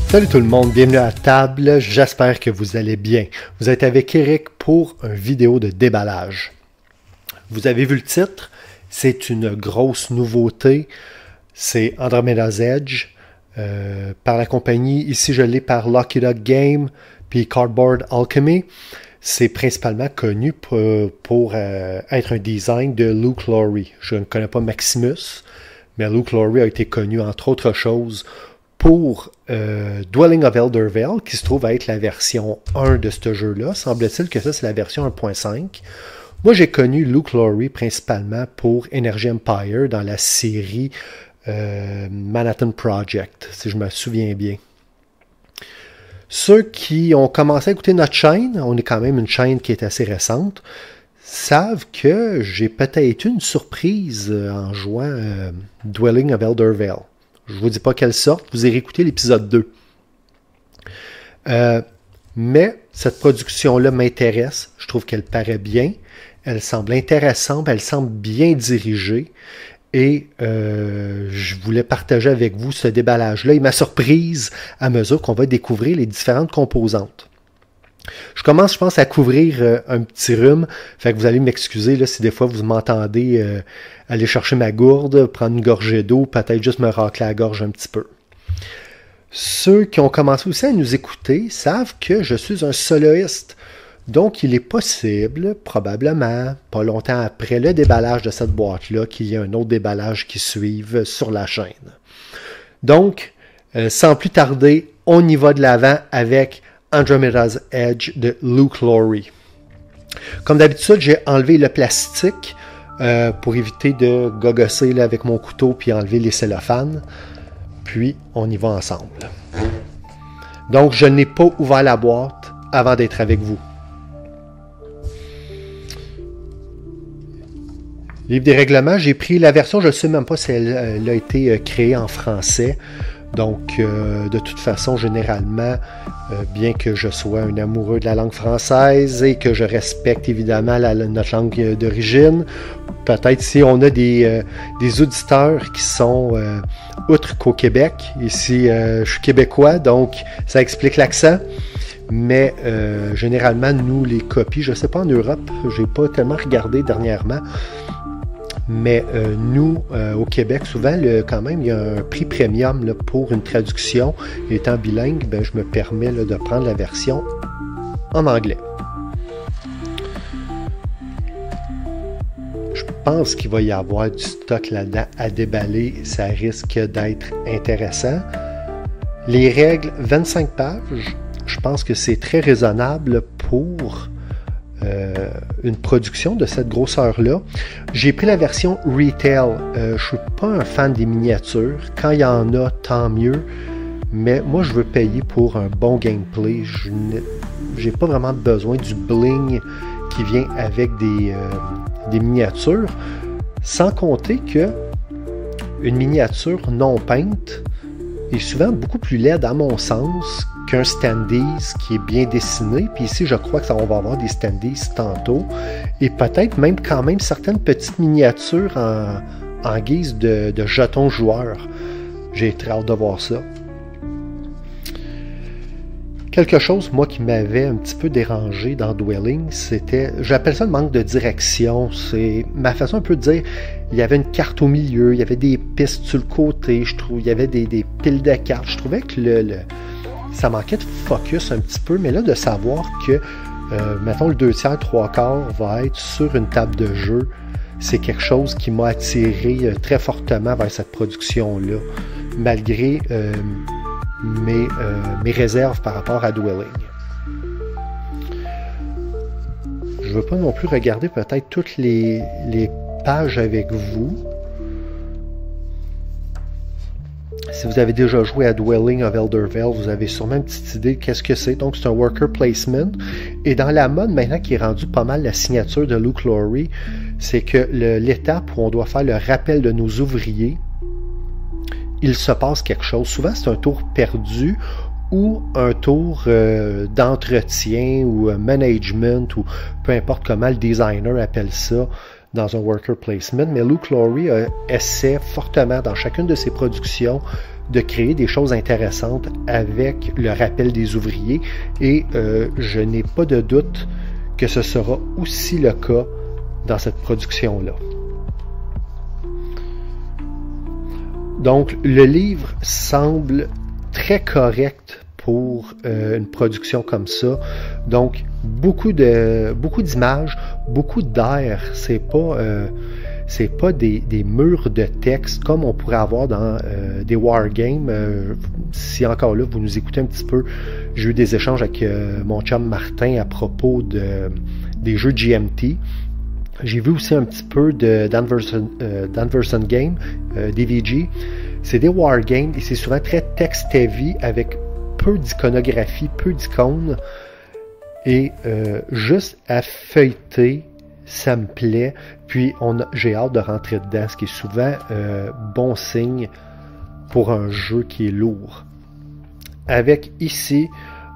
Salut tout le monde, bienvenue à la table, j'espère que vous allez bien. Vous êtes avec Eric pour une vidéo de déballage. Vous avez vu le titre, c'est une grosse nouveauté, c'est Andromeda's Edge, par la compagnie, ici je l'ai par Lucky Duck Game, puis Cardboard Alchemy. C'est principalement connu pour être un design de Luke Lawrie. Je ne connais pas Maximus, mais Luke Lawrie a été connu entre autres choses pour Dwelling of Eldervale, qui se trouve à être la version 1 de ce jeu-là. Semble-t-il que ça, c'est la version 1.5. Moi, j'ai connu Luke Lawrie principalement pour Energy Empire dans la série Manhattan Project, si je me souviens bien. Ceux qui ont commencé à écouter notre chaîne, on est quand même une chaîne qui est assez récente, savent que j'ai peut-être eu une surprise en jouant Dwelling of Eldervale. Je ne vous dis pas quelle sorte, vous irez écouter l'épisode 2. Mais cette production-là m'intéresse, je trouve qu'elle paraît bien, elle semble intéressante, elle semble bien dirigée, et je voulais partager avec vous ce déballage-là et ma surprise à mesure qu'on va découvrir les différentes composantes. Je commence, je pense, à couvrir un petit rhume, fait que vous allez m'excuser là, si des fois vous m'entendez aller chercher ma gourde, prendre une gorgée d'eau, peut-être juste me racler la gorge un petit peu. Ceux qui ont commencé aussi à nous écouter savent que je suis un soloiste. Donc, il est possible, probablement, pas longtemps après le déballage de cette boîte-là, qu'il y ait un autre déballage qui suive sur la chaîne. Donc, sans plus tarder, on y va de l'avant avec Andromeda's Edge de Luke Lawrie. Comme d'habitude, j'ai enlevé le plastique pour éviter de gogosser là, avec mon couteau puis enlever les cellophanes. Puis, on y va ensemble. Donc, je n'ai pas ouvert la boîte avant d'être avec vous. Livre des règlements, j'ai pris la version, je ne sais même pas si elle a été créée en français. Donc, de toute façon, généralement, bien que je sois un amoureux de la langue française et que je respecte évidemment notre langue d'origine, peut-être si on a des auditeurs qui sont outre qu'au Québec, ici je suis québécois, donc ça explique l'accent. Mais généralement, nous, les copies, je ne sais pas en Europe, je n'ai pas tellement regardé dernièrement, mais nous, au Québec, souvent, quand même, il y a un prix premium là, pour une traduction. Étant bilingue, ben, je me permets là, de prendre la version en anglais. Je pense qu'il va y avoir du stock là-dedans à déballer. Ça risque d'être intéressant. Les règles, 25 pages. Je pense que c'est très raisonnable pour une production de cette grosseur-là. J'ai pris la version retail. Je ne suis pas un fan des miniatures. Quand il y en a, tant mieux. Mais moi, je veux payer pour un bon gameplay. Je n'ai pas vraiment besoin du bling qui vient avec des miniatures. Sans compter que une miniature non peinte est souvent beaucoup plus laide, à mon sens, qu'un standees qui est bien dessiné. Puis ici, je crois que ça, on va avoir des standees tantôt. Et peut-être même quand même certaines petites miniatures en guise de jetons joueurs. J'ai très hâte de voir ça. Quelque chose, moi, qui m'avait un petit peu dérangé dans Dwelling, c'était, j'appelle ça le manque de direction. C'est ma façon un peu de dire, il y avait une carte au milieu, il y avait des pistes sur le côté, je trouve, il y avait des piles de cartes. Je trouvais que ça manquait de focus un petit peu, mais là, de savoir que, mettons, le 2/3, 3/4 va être sur une table de jeu, c'est quelque chose qui m'a attiré très fortement vers cette production-là, malgré mes réserves par rapport à Dwelling. Je ne veux pas non plus regarder peut-être toutes les pages avec vous. Si vous avez déjà joué à Dwelling of Eldervale, vous avez sûrement une petite idée de qu'est-ce que c'est. Donc, c'est un worker placement. Et dans la mode, maintenant, qui est rendu pas mal la signature de Luke Lawrie, c'est que l'étape où on doit faire le rappel de nos ouvriers, il se passe quelque chose. Souvent, c'est un tour perdu ou un tour d'entretien ou management ou peu importe comment le designer appelle ça dans un worker placement. Mais Luke Lawrie essaie fortement dans chacune de ses productions de créer des choses intéressantes avec le rappel des ouvriers et je n'ai pas de doute que ce sera aussi le cas dans cette production-là. Donc, le livre semble très correct pour une production comme ça. Donc, beaucoup d'images, beaucoup d'air. C'est pas des murs de texte comme on pourrait avoir dans des wargames. Si encore là, vous nous écoutez un petit peu, j'ai eu des échanges avec mon chum Martin à propos des jeux GMT. J'ai vu aussi un petit peu de Danverson Game, DVG. C'est des wargames et c'est souvent très text-heavy avec peu d'iconographie, peu d'icônes. Et juste à feuilleter, ça me plaît. Puis j'ai hâte de rentrer dedans, ce qui est souvent bon signe pour un jeu qui est lourd. Avec ici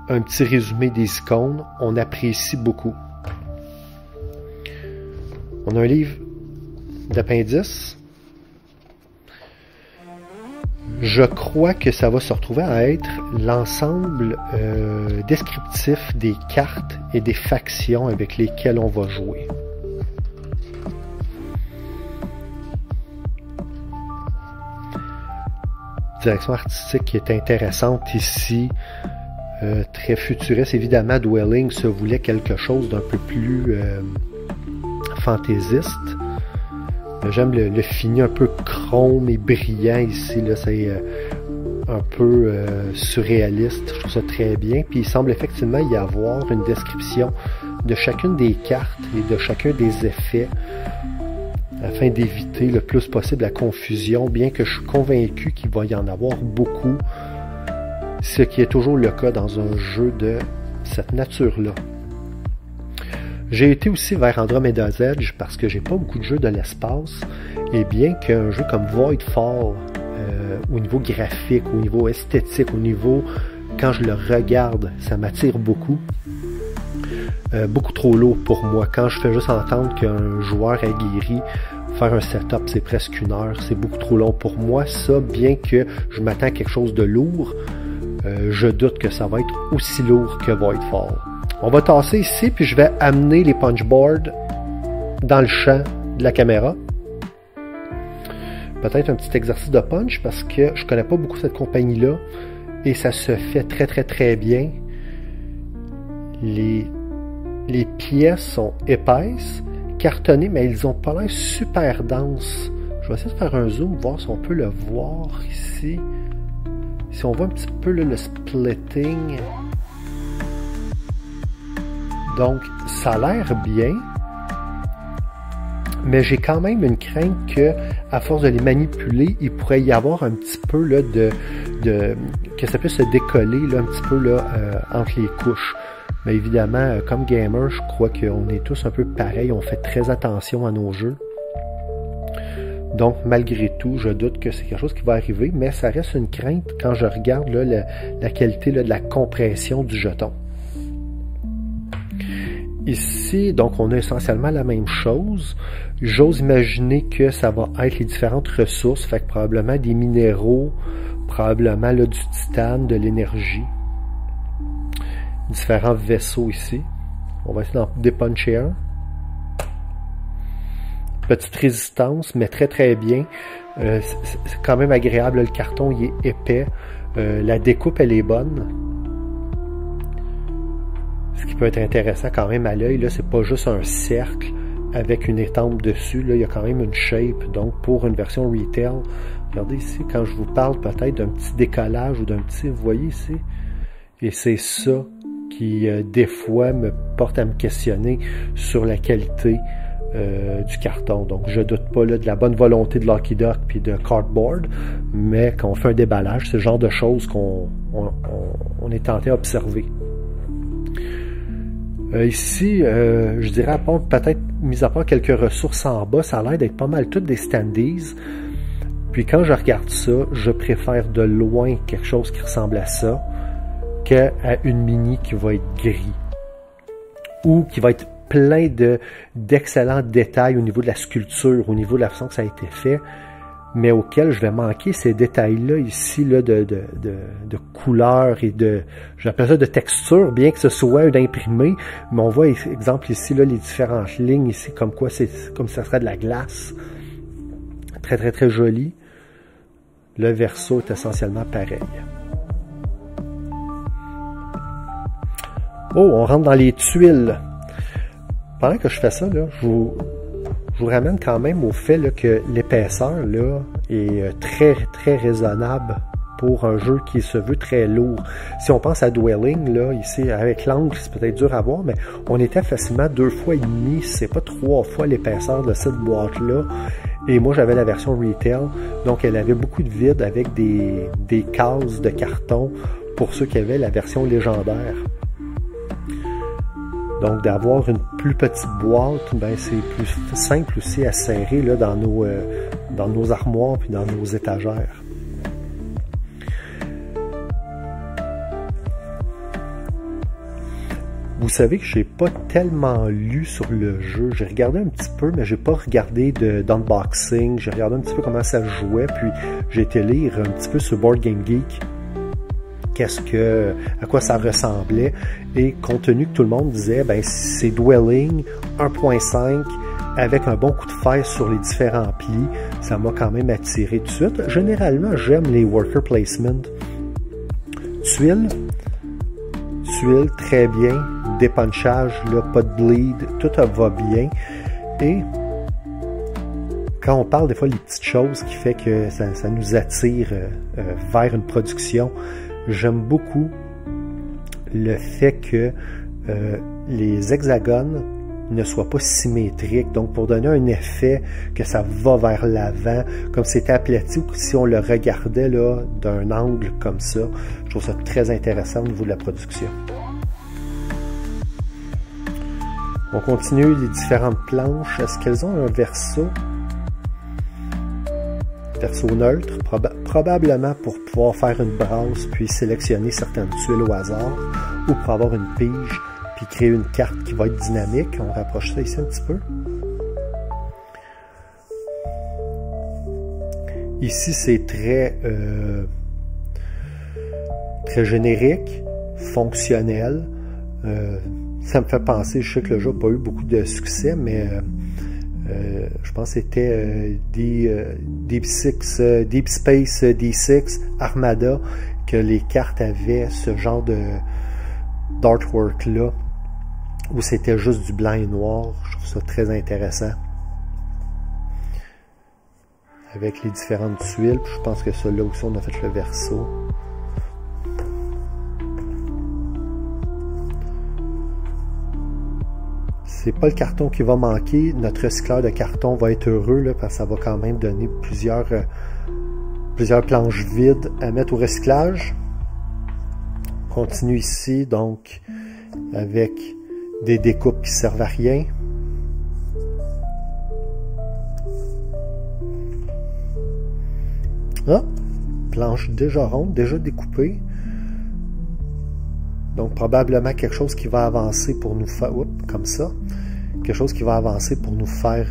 un petit résumé des icônes, on apprécie beaucoup. On a un livre d'appendices. Je crois que ça va se retrouver à être l'ensemble descriptif des cartes et des factions avec lesquelles on va jouer. Direction artistique qui est intéressante ici. Très futuriste. Évidemment, Dwelling se voulait quelque chose d'un peu plus fantaisiste. J'aime le fini un peu chrome et brillant ici. Là, c'est un peu surréaliste. Je trouve ça très bien. Puis il semble effectivement y avoir une description de chacune des cartes et de chacun des effets afin d'éviter le plus possible la confusion, bien que je suis convaincu qu'il va y en avoir beaucoup, ce qui est toujours le cas dans un jeu de cette nature-là. J'ai été aussi vers Andromeda's Edge parce que j'ai pas beaucoup de jeux de l'espace et bien qu'un jeu comme Voidfall, au niveau graphique, au niveau esthétique, au niveau, quand je le regarde, ça m'attire beaucoup. Beaucoup trop lourd pour moi. Quand je fais juste entendre qu'un joueur aguerri faire un setup, c'est presque 1 heure, c'est beaucoup trop long pour moi. Ça, bien que je m'attends à quelque chose de lourd, je doute que ça va être aussi lourd que Voidfall. On va tasser ici, puis je vais amener les punchboards dans le champ de la caméra. Peut-être un petit exercice de punch, parce que je connais pas beaucoup cette compagnie-là, et ça se fait très très très bien. Les pièces sont épaisses, cartonnées, mais elles ont pas l'air super denses. Je vais essayer de faire un zoom, voir si on peut le voir ici. Si on voit un petit peu là, le splitting. Donc, ça a l'air bien, mais j'ai quand même une crainte que, à force de les manipuler, il pourrait y avoir un petit peu là, que ça puisse se décoller là, un petit peu là, entre les couches. Mais évidemment, comme gamer, je crois qu'on est tous un peu pareils, on fait très attention à nos jeux. Donc, malgré tout, je doute que c'est quelque chose qui va arriver, mais ça reste une crainte quand je regarde là, la qualité là, de la compression du jeton. Ici, donc, on a essentiellement la même chose. J'ose imaginer que ça va être les différentes ressources, fait que probablement des minéraux, probablement là, du titane, de l'énergie. Différents vaisseaux ici. On va essayer d'en dépuncher un. Petite résistance, mais très très bien. C'est quand même agréable. Le carton il est épais. La découpe elle est bonne. Ce qui peut être intéressant quand même à l'œil. Là, c'est pas juste un cercle avec une étampe dessus. Là, il y a quand même une shape. Donc pour une version retail, regardez ici, quand je vous parle peut-être d'un petit décollage ou d'un petit, vous voyez ici, et c'est ça qui des fois me porte à me questionner sur la qualité du carton. Donc je doute pas là, de la bonne volonté de Lucky Duck puis de Cardboard, mais quand on fait un déballage, c'est le genre de choses qu'on est tenté à observer. Ici, je dirais peut-être, mis à part quelques ressources en bas, ça a l'air d'être pas mal toutes des standees. Puis quand je regarde ça, je préfère de loin quelque chose qui ressemble à ça qu'à une mini qui va être gris ou qui va être plein d'excellents détails au niveau de la sculpture, au niveau de la façon que ça a été fait, mais auquel je vais manquer ces détails-là ici là, de couleurs et j'appelle ça de texture, bien que ce soit d'imprimé, mais on voit, exemple ici, là, les différentes lignes ici, comme quoi c'est comme si ça serait de la glace. Très, très, très joli. Le verso est essentiellement pareil. Oh, on rentre dans les tuiles. Pendant que je fais ça, là, je vous ramène quand même au fait là, que l'épaisseur là, est très, très raisonnable pour un jeu qui se veut très lourd. Si on pense à Dwelling, là, ici, avec l'angle, c'est peut-être dur à voir, mais on était facilement 2,5 fois, c'est pas 3 fois l'épaisseur de cette boîte-là. Et moi, j'avais la version retail, donc elle avait beaucoup de vide avec des cases de carton pour ceux qui avaient la version légendaire. Donc, d'avoir une plus petite boîte, ben, c'est plus simple aussi à serrer là, dans nos armoires puis dans nos étagères. Vous savez que j'ai pas tellement lu sur le jeu. J'ai regardé un petit peu, mais j'ai pas regardé d'unboxing. J'ai regardé un petit peu comment ça jouait, puis j'ai été lire un petit peu sur Board Game Geek. À quoi ça ressemblait. Et compte tenu que tout le monde disait, ben c'est Dwelling 1.5 avec un bon coup de fer sur les différents plis, ça m'a quand même attiré tout de suite. Généralement, j'aime les worker placement. Tuiles, très bien. Dépunchage, là, pas de bleed, tout va bien. Et quand on parle des fois des petites choses qui fait que ça nous attire vers une production, j'aime beaucoup le fait que les hexagones ne soient pas symétriques. Donc, pour donner un effet que ça va vers l'avant, comme c'était aplati ou si on le regardait là d'un angle comme ça, je trouve ça très intéressant au niveau de la production. On continue les différentes planches. Est-ce qu'elles ont un verso? Verso neutre, probablement pour pouvoir faire une brasse puis sélectionner certaines tuiles au hasard ou pour avoir une pige puis créer une carte qui va être dynamique. On rapproche ça ici un petit peu. Ici, c'est très générique, fonctionnel. Ça me fait penser, je sais que le jeu n'a pas eu beaucoup de succès, mais je pense que c'était Deep Space D6 Armada, que les cartes avaient ce genre d'artwork là, où c'était juste du blanc et noir. Je trouve ça très intéressant. Avec les différentes tuiles, puis je pense que celui-là aussi on a fait le verso. C'est pas le carton qui va manquer. Notre recycleur de carton va être heureux là, parce que ça va quand même donner plusieurs planches vides à mettre au recyclage. On continue ici donc avec des découpes qui servent à rien. Ah, planche déjà ronde, déjà découpée. Donc, probablement quelque chose qui va avancer pour nous faire... comme ça. Quelque chose qui va avancer pour nous faire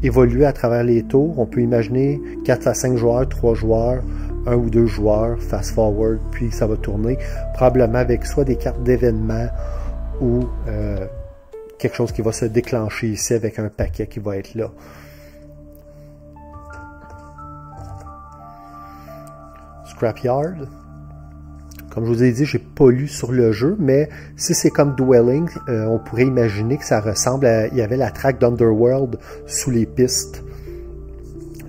évoluer à travers les tours. On peut imaginer 4 à 5 joueurs, 3 joueurs, 1 ou 2 joueurs, fast forward, puis ça va tourner. Probablement avec soit des cartes d'événements ou quelque chose qui va se déclencher ici avec un paquet qui va être là. Scrapyard. Comme je vous ai dit, j'ai pas lu sur le jeu, mais si c'est comme Dwelling, on pourrait imaginer que ça ressemble à... Il y avait la track d'Underworld sous les pistes.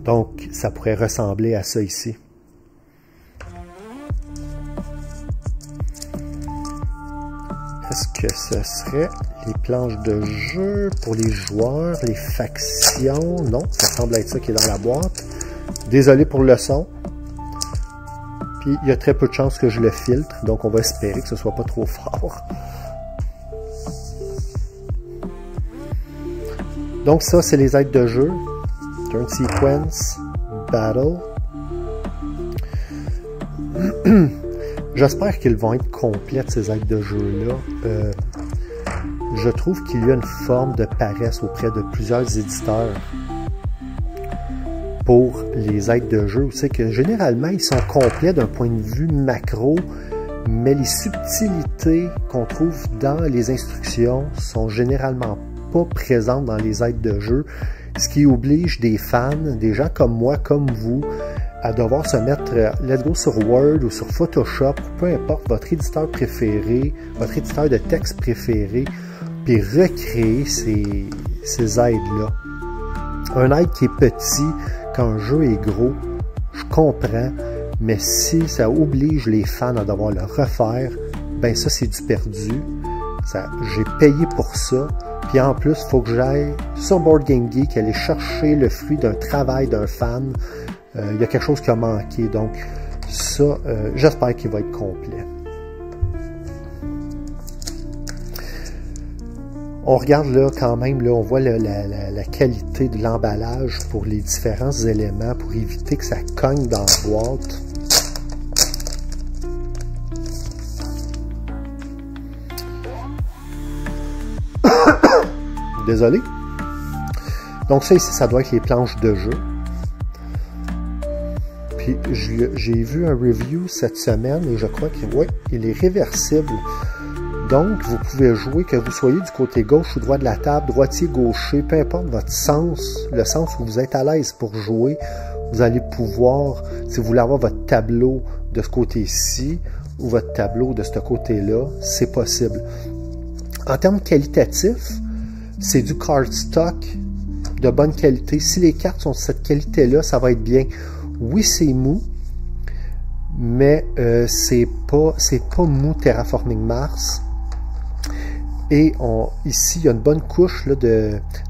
Donc, ça pourrait ressembler à ça ici. Est-ce que ce serait les planches de jeu pour les joueurs, les factions? Non, ça semble être ça qui est dans la boîte. Désolé pour le son. Puis il y a très peu de chances que je le filtre, donc on va espérer que ce soit pas trop fort. Donc ça, c'est les aides de jeu. Turn Sequence, Battle. J'espère qu'ils vont être complètes, ces aides de jeu-là. Je trouve qu'il y a une forme de paresse auprès de plusieurs éditeurs pour les aides de jeu, c'est que généralement, ils sont complets d'un point de vue macro, mais les subtilités qu'on trouve dans les instructions sont généralement pas présentes dans les aides de jeu, ce qui oblige des fans, des gens comme moi, comme vous, à devoir se mettre let's go sur Word ou sur Photoshop, peu importe votre éditeur préféré, votre éditeur de texte préféré, puis recréer ces aides-là. Un aide qui est petit, quand un jeu est gros, je comprends, mais si ça oblige les fans à devoir le refaire, ben ça c'est du perdu. J'ai payé pour ça. Puis en plus, il faut que j'aille sur Board Game Geek aller chercher le fruit d'un travail d'un fan. Il y a quelque chose qui a manqué. Donc ça, j'espère qu'il va être complet. On regarde là quand même, là, on voit la qualité de l'emballage pour les différents éléments pour éviter que ça cogne dans la boîte. Désolé. Donc ça ici, ça doit être les planches de jeu. Puis j'ai vu un review cette semaine et je crois que oui, il est réversible. Donc, vous pouvez jouer, que vous soyez du côté gauche ou droit de la table, droitier, gaucher, peu importe votre sens, le sens où vous êtes à l'aise pour jouer, vous allez pouvoir, si vous voulez avoir votre tableau de ce côté-ci ou votre tableau de ce côté-là, c'est possible. En termes qualitatifs, c'est du cardstock de bonne qualité. Si les cartes sont de cette qualité-là, ça va être bien. Oui, c'est mou, mais c'est pas mou Terraforming Mars. Et ici, il y a une bonne couche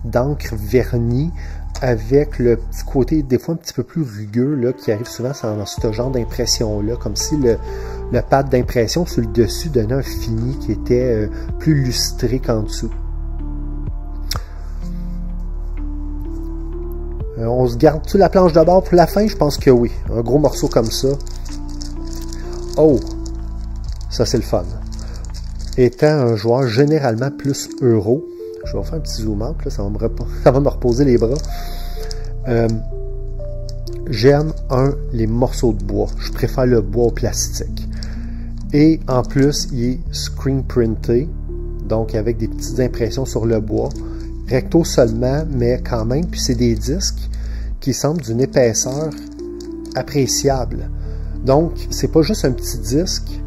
d'encre vernie avec le petit côté, des fois un petit peu plus rugueux, là, qui arrive souvent dans ce genre d'impression-là, comme si le pad d'impression sur le dessus donnait un fini qui était plus lustré qu'en dessous. On se garde-tu la planche de bord pour la fin? Je pense que oui. Un gros morceau comme ça. Oh! Ça, c'est le fun. Étant un joueur généralement plus euro, je vais faire un petit zoom out, là, ça va me reposer les bras. J'aime, les morceaux de bois. Je préfère le bois au plastique. Et en plus, il est screen printé, donc avec des petites impressions sur le bois. Recto seulement, mais quand même, puis c'est des disques qui semblent d'une épaisseur appréciable. Donc, c'est pas juste un petit disque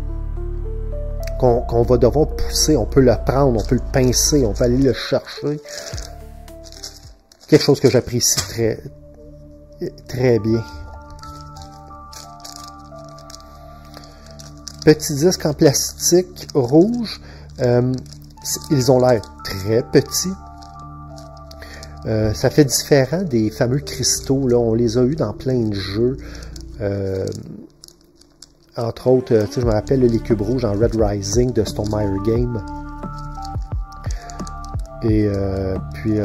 qu'on va devoir pousser, on peut le prendre, on peut le pincer, on peut aller le chercher. Quelque chose que j'apprécie très, très bien. Petit disque en plastique rouge, ils ont l'air très petits. Ça fait différent des fameux cristaux, là, on les a eu dans plein de jeux. Entre autres, je me rappelle les cubes rouges en Red Rising de Stonemaier Game. Et puis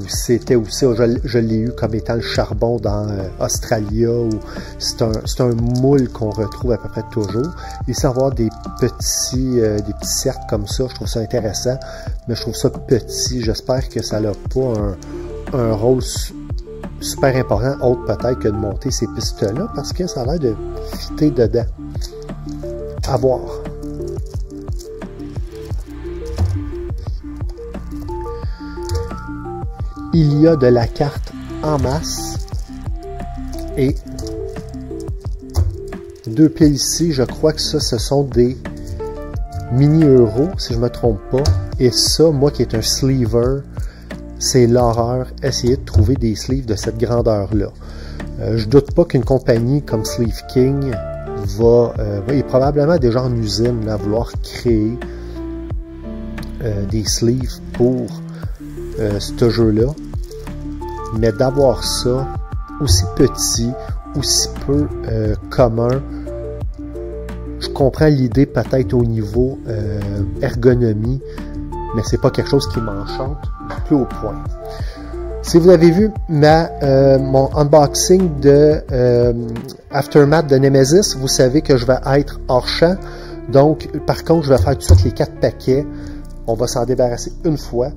c'était aussi, je l'ai eu comme étant le charbon dans Australia, où c'est un moule qu'on retrouve à peu près toujours. Et sans avoir des petits cercles comme ça, je trouve ça intéressant, mais je trouve ça petit. J'espère que ça n'a pas un rôle super important, autre peut-être que de monter ces pistes-là, parce que ça a l'air de fitter dedans. À voir. Il y a de la carte en masse et deux piles ici, je crois que ça, ce sont des mini-euros, si je ne me trompe pas. Et ça, moi qui est un sleever, c'est l'horreur, essayer de trouver des sleeves de cette grandeur-là. Je doute pas qu'une compagnie comme Sleeve King est probablement déjà en usine là, à vouloir créer des sleeves pour ce jeu-là. Mais d'avoir ça aussi petit, aussi peu commun, je comprends l'idée peut-être au niveau ergonomie, mais c'est pas quelque chose qui m'enchante plus au point. Si vous avez vu mon unboxing de Aftermath de Nemesis, vous savez que je vais être hors champ. Donc, par contre, je vais faire tout de suite les 4 paquets. On va s'en débarrasser une fois.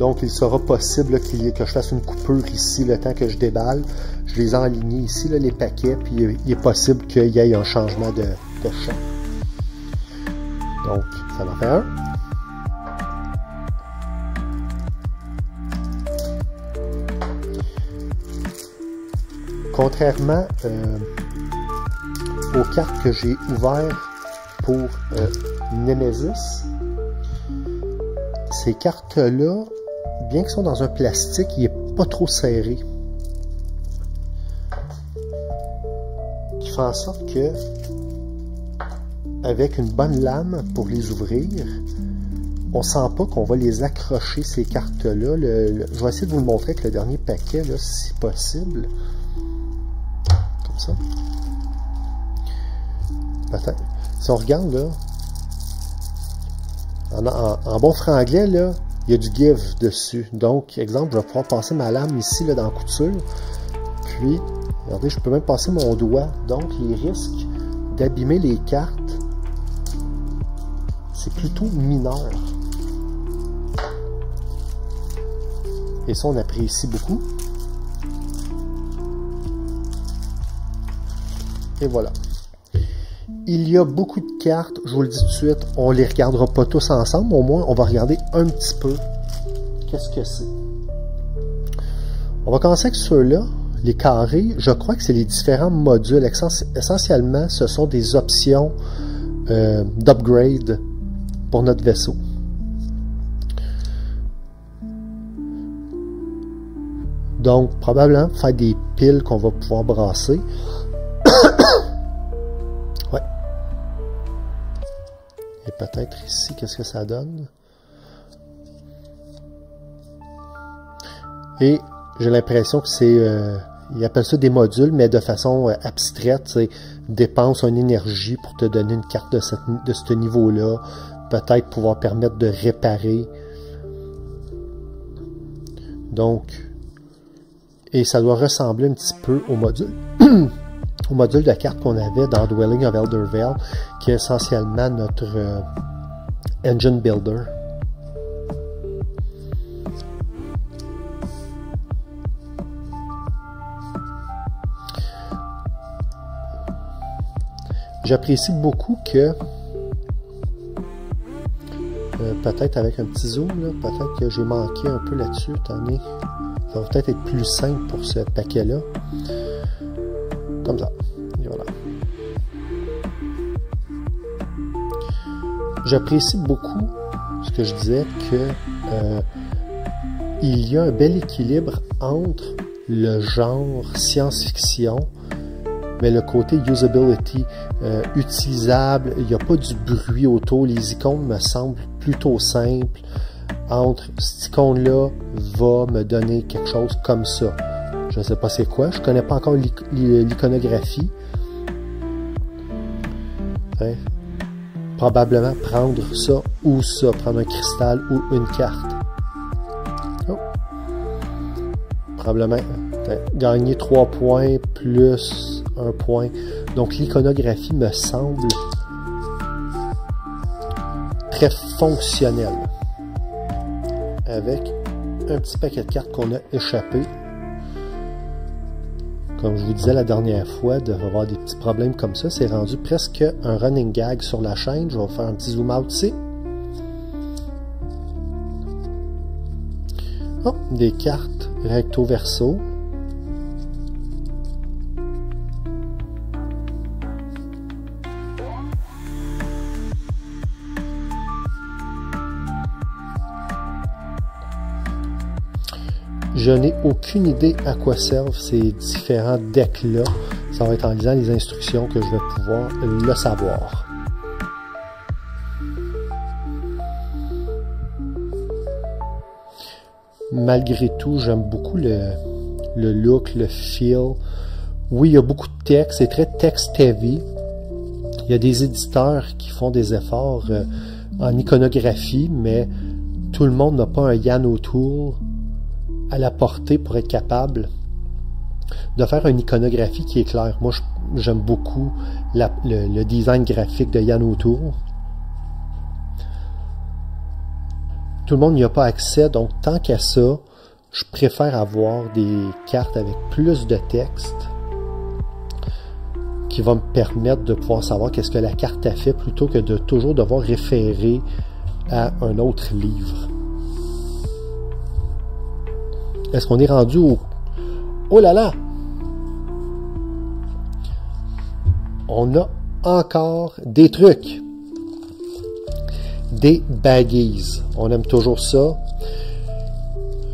Donc, il sera possible que je fasse une coupure ici le temps que je déballe. Je les ai alignés ici, là, les paquets, puis il est possible qu'il y ait un changement de champ. Donc, ça en fait un. Contrairement aux cartes que j'ai ouvertes pour Nemesis, ces cartes-là, bien qu'elles sont dans un plastique, il n'est pas trop serré. Qui fait en sorte que, avec une bonne lame pour les ouvrir, on ne sent pas qu'on va les accrocher, ces cartes-là. Je vais essayer de vous le montrer avec le dernier paquet, là, si possible. Comme ça. Peut-être. Si on regarde, là, en bon franglais, là, il y a du give dessus. Donc, exemple, je vais pouvoir passer ma lame ici, là, dans la couture. Puis, regardez, je peux même passer mon doigt. Donc, les risques d'abîmer les cartes, c'est plutôt mineur. Et ça, on apprécie beaucoup. Et voilà. Il y a beaucoup de cartes, je vous le dis tout de suite, on ne les regardera pas tous ensemble, au moins on va regarder un petit peu qu'est-ce que c'est. On va commencer avec ceux-là, les carrés, je crois que c'est les différents modules. Essentiellement, ce sont des options d'upgrade pour notre vaisseau. Donc, probablement, faire des piles qu'on va pouvoir brasser. Ouais. Et peut-être ici, qu'est-ce que ça donne? Et j'ai l'impression que c'est... ils appellent ça des modules, mais de façon abstraite. C'est dépense une énergie pour te donner une carte de ce niveau-là. Peut-être pouvoir permettre de réparer. Donc... Et ça doit ressembler un petit peu au module, au module de carte qu'on avait dans Dwelling of Eldervale, qui est essentiellement notre Engine Builder. J'apprécie beaucoup que, peut-être avec un petit zoom, peut-être que j'ai manqué un peu là-dessus, attendez. Ça va peut-être être plus simple pour ce paquet-là. Comme ça. Et voilà. J'apprécie beaucoup ce que je disais, que il y a un bel équilibre entre le genre science-fiction, mais le côté usability, utilisable, il n'y a pas du bruit autour. Les icônes me semblent plutôt simples. Entre cette icône-là va me donner quelque chose comme ça. Je ne sais pas c'est quoi. Je ne connais pas encore l'iconographie. Hein? Probablement prendre ça ou ça. Prendre un cristal ou une carte. Oh. Probablement gagner 3 points plus 1 point. Donc l'iconographie me semble très fonctionnelle. Avec un petit paquet de cartes qu'on a échappé. Comme je vous disais la dernière fois, de avoir des petits problèmes comme ça, c'est rendu presque un running gag sur la chaîne. Je vais faire un petit zoom out ici. Oh, des cartes recto verso. Je n'ai aucune idée à quoi servent ces différents decks-là. Ça va être en lisant les instructions que je vais pouvoir le savoir. Malgré tout, j'aime beaucoup le look, le feel. Oui, il y a beaucoup de texte, c'est très text-heavy. Il y a des éditeurs qui font des efforts en iconographie, mais tout le monde n'a pas un Ian O'Toole à la portée pour être capable de faire une iconographie qui est claire. Moi, j'aime beaucoup le design graphique de Ian O'Toole. tout le monde n'y a pas accès, donc tant qu'à ça, je préfère avoir des cartes avec plus de texte qui va me permettre de pouvoir savoir qu'est-ce que la carte a fait plutôt que de toujours devoir référer à un autre livre. Est-ce qu'on est rendu au... Oh là là! On a encore des trucs. Des baggies. On aime toujours ça.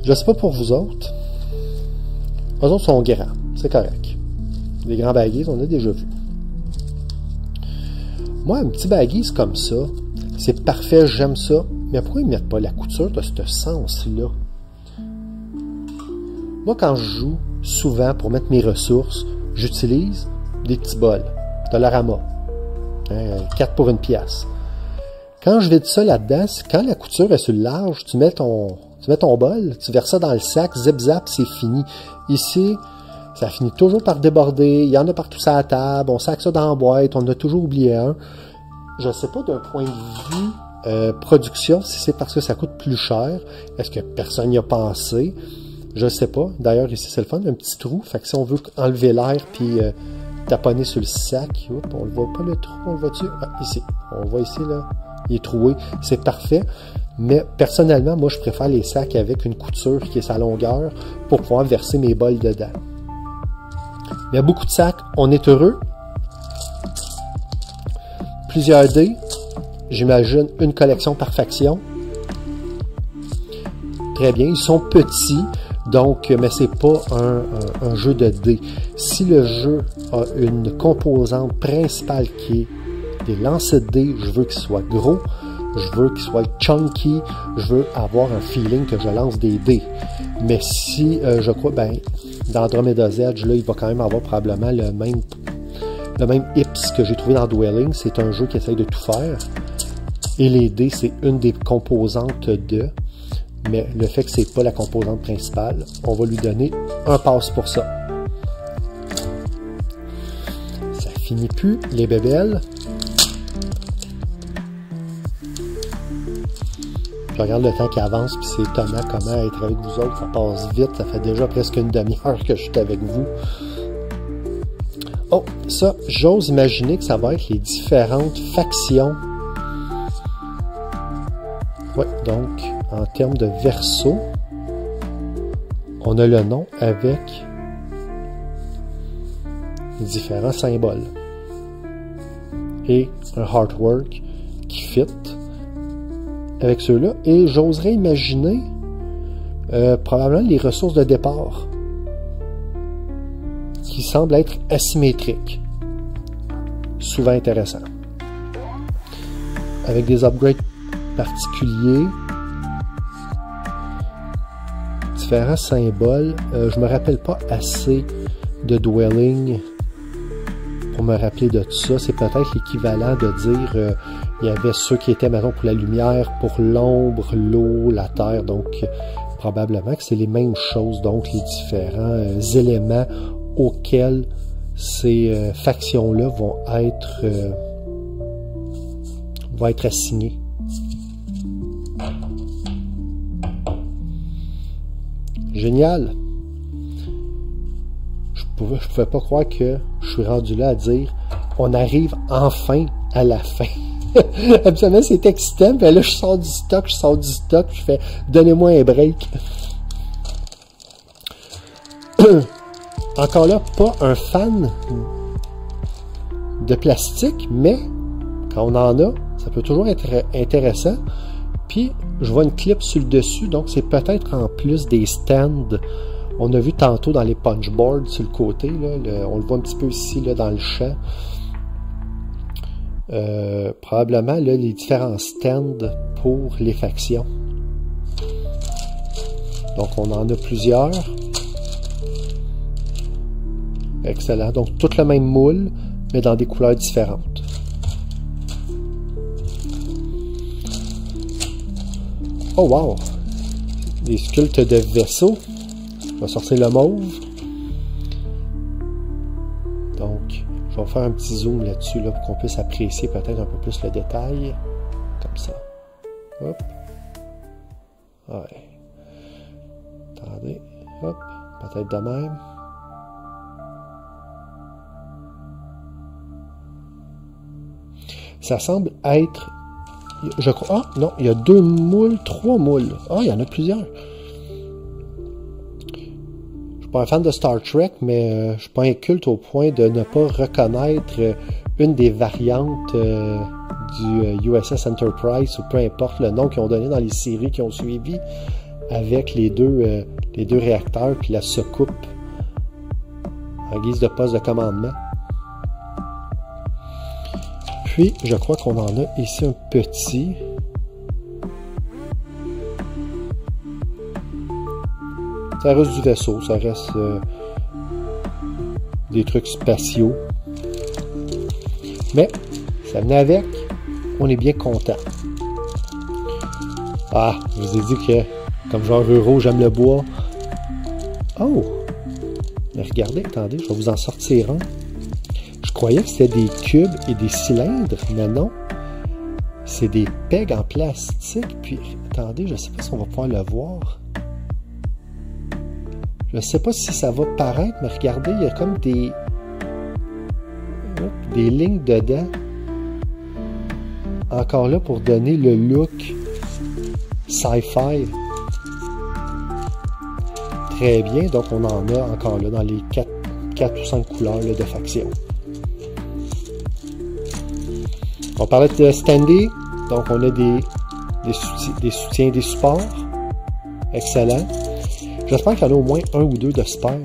Je sais pas pour vous autres. Eux autres sont grands. C'est correct. Des grands baggies, on a déjà vu. Moi, un petit baggies comme ça, c'est parfait, j'aime ça. Mais pourquoi ils ne mettent pas la couture de ce sens-là? Moi, quand je joue, souvent, pour mettre mes ressources, j'utilise des petits bols. Dollarama. 4 pour 1 pièce. Quand je vide ça là-dedans, quand la couture est sur le large, tu mets ton bol, tu verses ça dans le sac, zip-zap, c'est fini. Ici, ça finit toujours par déborder, il y en a partout sur la table, on sac ça dans la boîte, on en a toujours oublié un. Je ne sais pas d'un point de vue production, si c'est parce que ça coûte plus cher, est-ce que personne n'y a pensé? Je ne sais pas. D'ailleurs, ici, c'est le fun, un petit trou, fait que si on veut enlever l'air puis taponner sur le sac, hop, on le voit pas le trou, on le voit-tu? Ah, ici, on le voit ici, là, il est troué, c'est parfait. Mais personnellement, moi, je préfère les sacs avec une couture qui est sa longueur pour pouvoir verser mes bols dedans. Il y a beaucoup de sacs, on est heureux. Plusieurs dés, j'imagine une collection par faction. Très bien, ils sont petits, donc, mais c'est pas un jeu de dés. Si le jeu a une composante principale qui est des lancers de dés, je veux qu'il soit gros. Je veux qu'il soit chunky, je veux avoir un feeling que je lance des dés. Mais si, je crois, dans Andromeda's Edge, là, il va quand même avoir probablement le même hips que j'ai trouvé dans Dwelling. C'est un jeu qui essaye de tout faire. Et les dés, c'est une des composantes de. Mais le fait que c'est pas la composante principale, on va lui donner un pass pour ça. Ça finit plus, les bébelles. Je regarde le temps qui avance, puis c'est étonnant comment être avec vous autres, ça passe vite, ça fait déjà presque une demi-heure que je suis avec vous. Oh, ça, j'ose imaginer que ça va être les différentes factions. Oui, donc, en termes de verso, on a le nom avec différents symboles. Et un artwork qui fit avec ceux-là, et j'oserais imaginer probablement les ressources de départ qui semblent être asymétriques. Souvent intéressant. Avec des upgrades particuliers, différents symboles. Je me rappelle pas assez de Dwelling pour me rappeler de tout ça. C'est peut-être l'équivalent de dire il y avait ceux qui étaient, mettons, pour la lumière, pour l'ombre, l'eau, la terre. Donc, probablement que c'est les mêmes choses. Donc, les différents éléments auxquels ces factions-là vont être assignées. Génial! Je pouvais pas croire que je suis rendu là à dire on arrive enfin à la fin. Absolument, c'est excitant. Puis là, je sors du stock, je fais donnez-moi un break. Encore là, pas un fan de plastique, mais quand on en a, ça peut toujours être intéressant. Puis, je vois une clip sur le dessus, donc c'est peut-être en plus des stands. On a vu tantôt dans les punchboards sur le côté, là, on le voit un petit peu ici là, dans le champ. Probablement là, les différents stands pour les factions. Donc on en a plusieurs. Excellent. Donc tout le même moule, mais dans des couleurs différentes. Oh wow! Des sculptes de vaisseaux. Je vais sortir le mauve. Donc, je vais faire un petit zoom là-dessus là, pour qu'on puisse apprécier peut-être un peu plus le détail. Comme ça. Hop. Ouais. Attendez. Hop. Peut-être de même. Ça semble être... Je crois... Ah, non, il y a 2 moules, 3 moules. Ah, il y en a plusieurs. Je suis pas un fan de Star Trek, mais je suis pas inculte au point de ne pas reconnaître une des variantes du USS Enterprise, ou peu importe le nom qu'ils ont donné dans les séries qui ont suivi, avec les deux réacteurs puis la soucoupe en guise de poste de commandement. Puis, je crois qu'on en a ici un petit. Ça reste du vaisseau, ça reste des trucs spatiaux. Mais, ça venait avec, on est bien content. Ah, je vous ai dit que, comme genre euro, j'aime le bois. Oh! Mais regardez, attendez, je vais vous en sortir un. Je croyais que c'était des cubes et des cylindres, mais non. C'est des pegs en plastique. Puis, attendez, je ne sais pas si on va pouvoir le voir. Je ne sais pas si ça va paraître, mais regardez, il y a comme des lignes dedans. Encore là pour donner le look sci-fi. Très bien, donc on en a encore là dans les 4 ou 5 couleurs là, de faction. On parlait de standy, donc on a des soutiens, des supports. Excellent. J'espère qu'il y en a au moins 1 ou 2 de spares.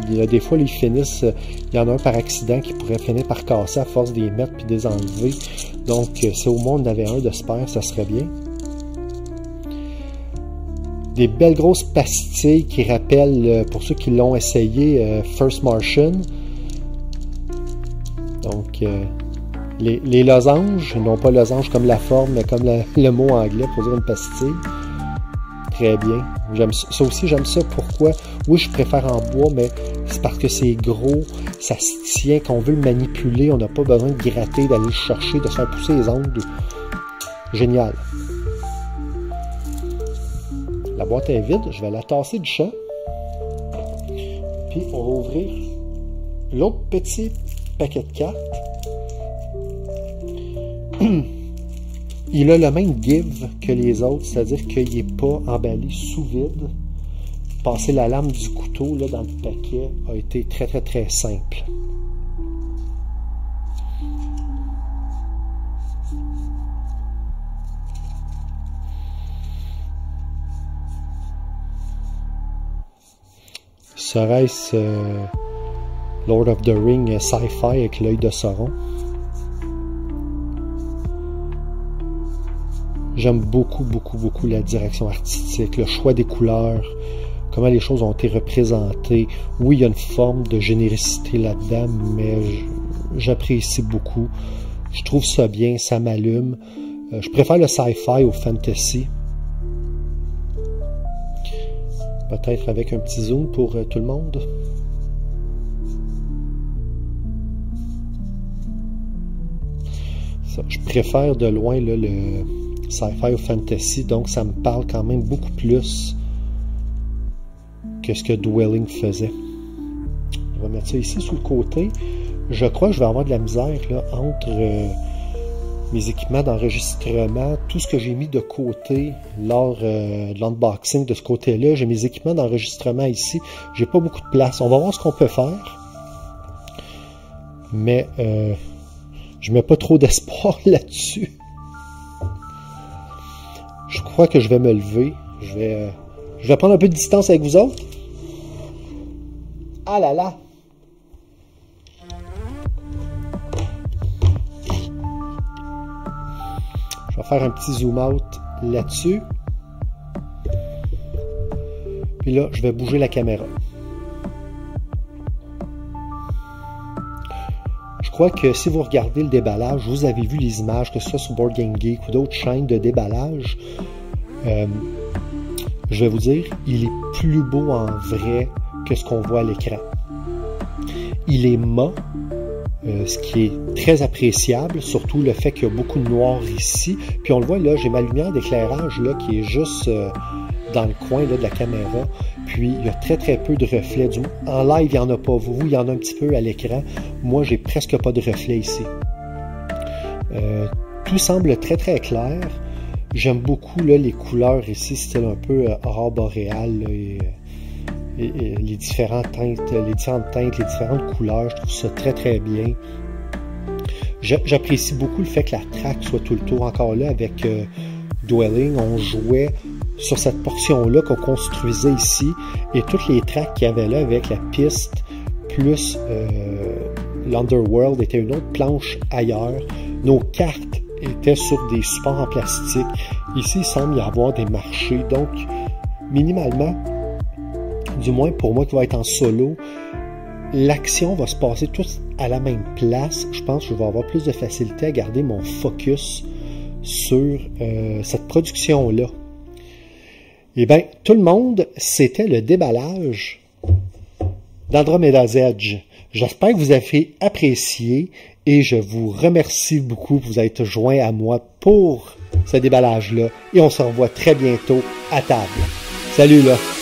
Il y a des fois, ils finissent, il y en a un par accident qui pourrait finir par casser à force de les mettre puis de les enlever. Donc, si au moins on avait un de spare, ça serait bien. Des belles grosses pastilles qui rappellent, pour ceux qui l'ont essayé, First Martian. Donc, les losanges, non pas losange comme la forme, mais comme le mot anglais pour dire une pastille. Très bien. Ça aussi, j'aime ça. Pourquoi? Oui, je préfère en bois, mais c'est parce que c'est gros, ça se tient, qu'on veut le manipuler, on n'a pas besoin de gratter, d'aller le chercher, de se faire pousser les ongles. Génial. La boîte est vide, je vais la tasser du champ. Puis on va ouvrir l'autre petit paquet de cartes. Il a le même give que les autres, c'est-à-dire qu'il n'est pas emballé sous vide. Passer la lame du couteau là, dans le paquet a été très très très simple. Serait-ce Lord of the Ring sci-fi avec l'œil de Sauron? J'aime beaucoup la direction artistique, le choix des couleurs, comment les choses ont été représentées. Oui, il y a une forme de générosité là-dedans, mais j'apprécie beaucoup. Je trouve ça bien, ça m'allume. Je préfère le sci-fi au fantasy. Peut-être avec un petit zoom pour tout le monde. Ça, je préfère de loin là, le sci-fi ou fantasy, donc ça me parle quand même beaucoup plus que ce que Dwelling faisait. On va mettre ça ici sur le côté. Je crois que je vais avoir de la misère là, entre mes équipements d'enregistrement, tout ce que j'ai mis de côté lors de l'unboxing de ce côté-là. J'ai mes équipements d'enregistrement ici. J'ai pas beaucoup de place. On va voir ce qu'on peut faire. Mais je mets pas trop d'espoir là-dessus. Je crois que je vais me lever. Je vais prendre un peu de distance avec vous autres. Ah là là! Je vais faire un petit zoom out là-dessus. Puis là, je vais bouger la caméra. Je crois que si vous regardez le déballage, vous avez vu les images, que ce soit sur Board Game Geek ou d'autres chaînes de déballage. Je vais vous dire, il est plus beau en vrai que ce qu'on voit à l'écran. Il est mat. ce qui est très appréciable, surtout le fait qu'il y a beaucoup de noir ici. Puis on le voit là, j'ai ma lumière d'éclairage là qui est juste dans le coin là, de la caméra. Puis il y a très très peu de reflets. En live, il n'y en a pas. Vous, il y en a un petit peu à l'écran. Moi, j'ai presque pas de reflets ici. Tout semble très très clair. J'aime beaucoup là, les couleurs ici, style un peu aurore boréale là, et les différentes teintes, les différentes couleurs. Je trouve ça très très bien. J'apprécie beaucoup le fait que la track soit tout le tour encore là avec Dwelling. On jouait sur cette portion-là qu'on construisait ici et toutes les tracks qu'il y avait là avec la piste plus l'Underworld était une autre planche ailleurs. Nos cartes étaient sur des supports en plastique. Ici, il semble y avoir des marchés. Donc, minimalement, du moins pour moi qui va être en solo, l'action va se passer tous à la même place. Je pense que je vais avoir plus de facilité à garder mon focus sur cette production-là. Eh bien, tout le monde, c'était le déballage d'Andromeda's Edge. J'espère que vous avez apprécié et je vous remercie beaucoup pour vous être joints à moi pour ce déballage-là. Et on se revoit très bientôt à table. Salut là!